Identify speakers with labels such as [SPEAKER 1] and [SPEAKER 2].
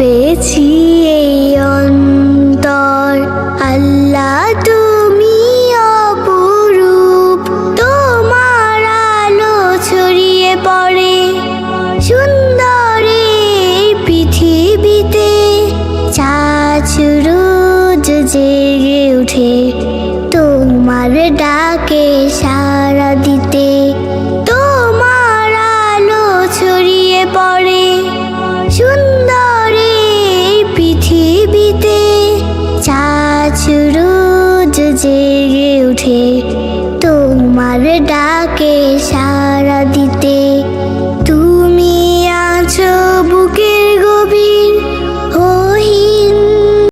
[SPEAKER 1] পেয়েছি এই অন্তর। আল্লাহ তুমি অপরূপ, তোমার আলো ছড়িয়ে পড়ে সুন্দর এই পৃথিবীতে। চাঁদ রোজ জেগে উঠে তোমার ডাকে সাড়া দিতে। তোমার আলো ছড়িয়ে পড়ে সুন্দর এই পৃথিবীতে। চাঁদ রোজ জেগে উঠে তোমার ডাকে